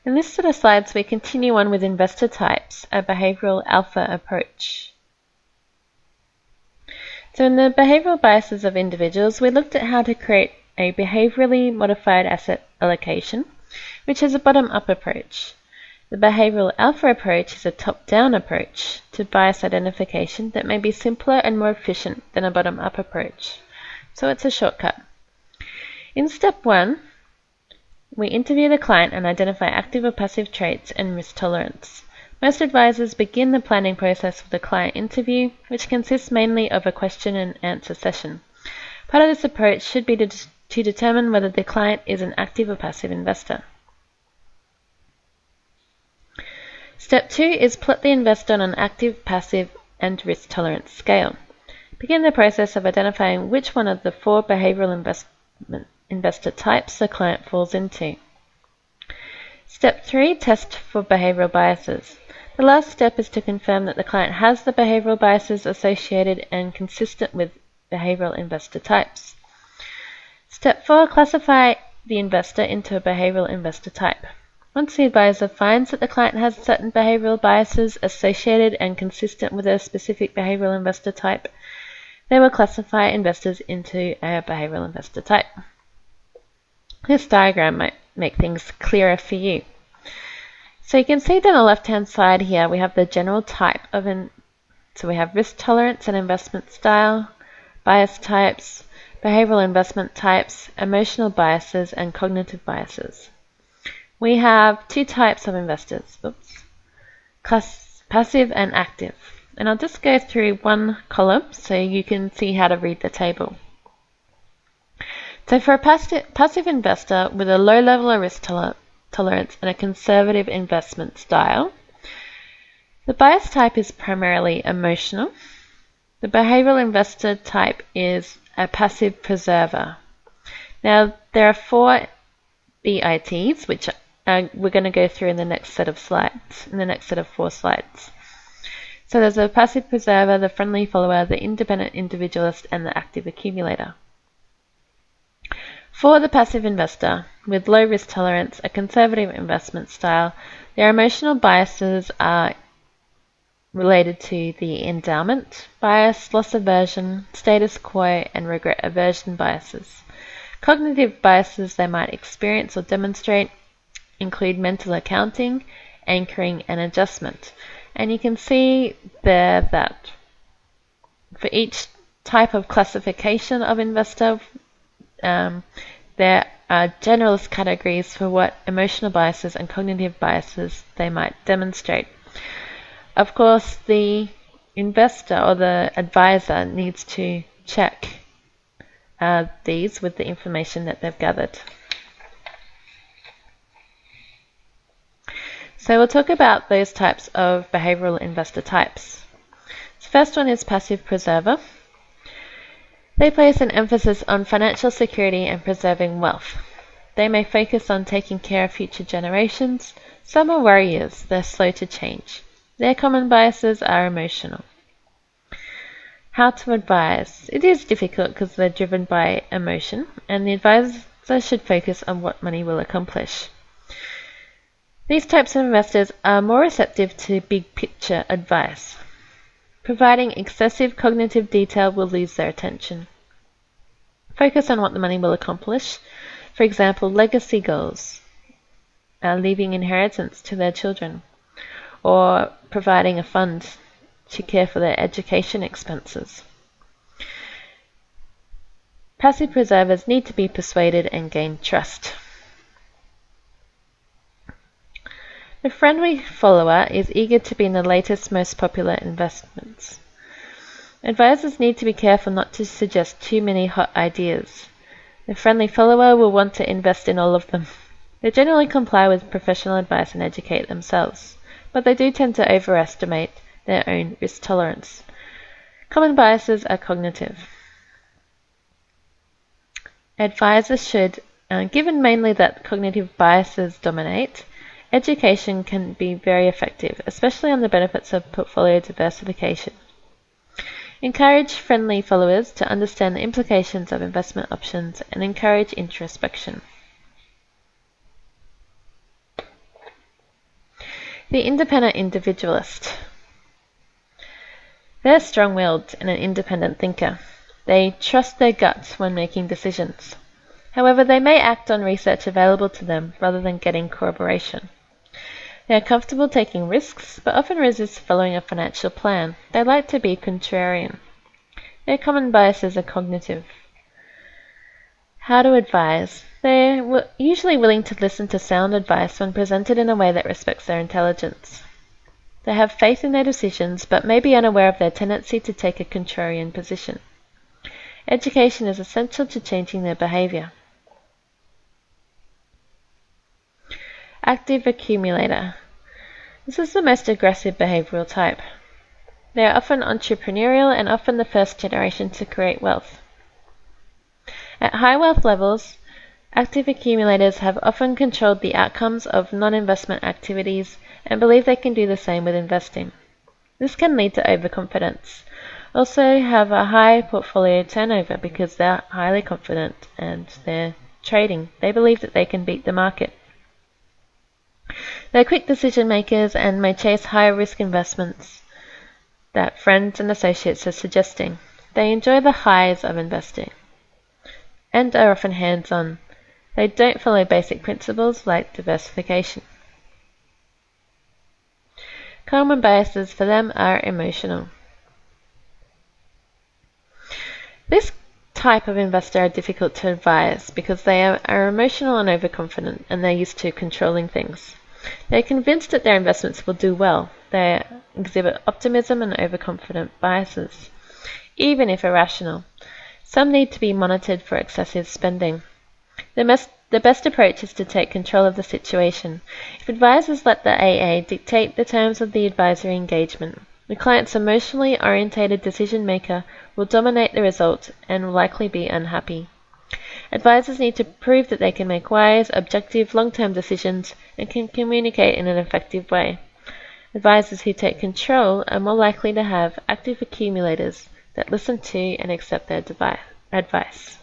In this set of slides, we continue on with investor types, a behavioral alpha approach. So in the behavioral biases of individuals, we looked at how to create a behaviorally modified asset allocation, which is a bottom-up approach. The behavioral alpha approach is a top-down approach to bias identification that may be simpler and more efficient than a bottom-up approach. So it's a shortcut. In step 1, we interview the client and identify active or passive traits and risk tolerance. Most advisors begin the planning process with a client interview, which consists mainly of a question and answer session. Part of this approach should be to determine whether the client is an active or passive investor. Step 2 is plot the investor on an active, passive, and risk tolerance scale. Begin the process of identifying which one of the 4 behavioral investor types the client falls into. Step 3, test for behavioral biases. The last step is to confirm that the client has the behavioral biases associated and consistent with behavioral investor types. Step 4, classify the investor into a behavioral investor type. Once the advisor finds that the client has certain behavioral biases associated and consistent with a specific behavioral investor type, they will classify investors into a behavioral investor type. This diagram might make things clearer for you. So you can see that on the left-hand side here we have the general type of so we have risk tolerance and investment style, bias types, behavioral investment types, emotional biases, and cognitive biases. We have 2 types of investors, passive and active. And I'll just go through one column so you can see how to read the table. So for a passive investor with a low level of risk tolerance and a conservative investment style, the bias type is primarily emotional. The behavioral investor type is a passive preserver. Now there are 4 BITs, which we're going to go through in the next set of slides, in the next set of 4 slides. So there's a passive preserver, the friendly follower, the independent individualist, and the active accumulator. For the passive investor with low risk tolerance, a conservative investment style, their emotional biases are related to the endowment bias, loss aversion, status quo, and regret aversion biases. Cognitive biases they might experience or demonstrate include mental accounting, anchoring, and adjustment. And you can see there that for each type of classification of investor, there are generalist categories for what emotional biases and cognitive biases they might demonstrate. Of course, the investor or the advisor needs to check these with the information that they've gathered. So we'll talk about those types of behavioral investor types. The first one is passive preserver. They place an emphasis on financial security and preserving wealth. They may focus on taking care of future generations. Some are warriors, they're slow to change. Their common biases are emotional. How to advise? It is difficult because they're driven by emotion, and the advisor should focus on what money will accomplish. These types of investors are more receptive to big picture advice. Providing excessive cognitive detail will lose their attention. Focus on what the money will accomplish. For example, legacy goals, leaving inheritance to their children, or providing a fund to care for their education expenses. Passive preservers need to be persuaded and gain trust. The friendly follower is eager to be in the latest, most popular investments. Advisors need to be careful not to suggest too many hot ideas. The friendly follower will want to invest in all of them. They generally comply with professional advice and educate themselves, but they do tend to overestimate their own risk tolerance. Common biases are cognitive. Advisors should, given mainly that cognitive biases dominate, education can be very effective, especially on the benefits of portfolio diversification. Encourage friendly followers to understand the implications of investment options and encourage introspection. The independent individualist. They're strong-willed and an independent thinker. They trust their guts when making decisions. However, they may act on research available to them rather than getting corroboration. They are comfortable taking risks, but often resist following a financial plan. They like to be contrarian. Their common biases are cognitive. How to advise. They're usually willing to listen to sound advice when presented in a way that respects their intelligence. They have faith in their decisions, but may be unaware of their tendency to take a contrarian position. Education is essential to changing their behavior. Active accumulator. This is the most aggressive behavioral type. They are often entrepreneurial and often the first generation to create wealth. At high wealth levels, active accumulators have often controlled the outcomes of non-investment activities and believe they can do the same with investing. This can lead to overconfidence. Also have a high portfolio turnover because they're highly confident and they're trading. They believe that they can beat the market. They're quick decision makers and may chase higher risk investments that friends and associates are suggesting. They enjoy the highs of investing and are often hands-on. They don't follow basic principles like diversification. Common biases for them are emotional. This type of investor are difficult to advise because they are emotional and overconfident and they're used to controlling things. They're convinced that their investments will do well. They exhibit optimism and overconfident biases, even if irrational. Some need to be monitored for excessive spending. The best approach is to take control of the situation. If advisors let the AA dictate the terms of the advisory engagement, the client's emotionally orientated decision maker will dominate the result and will likely be unhappy. Advisors need to prove that they can make wise, objective, long-term decisions and can communicate in an effective way. Advisors who take control are more likely to have active accumulators that listen to and accept their advice.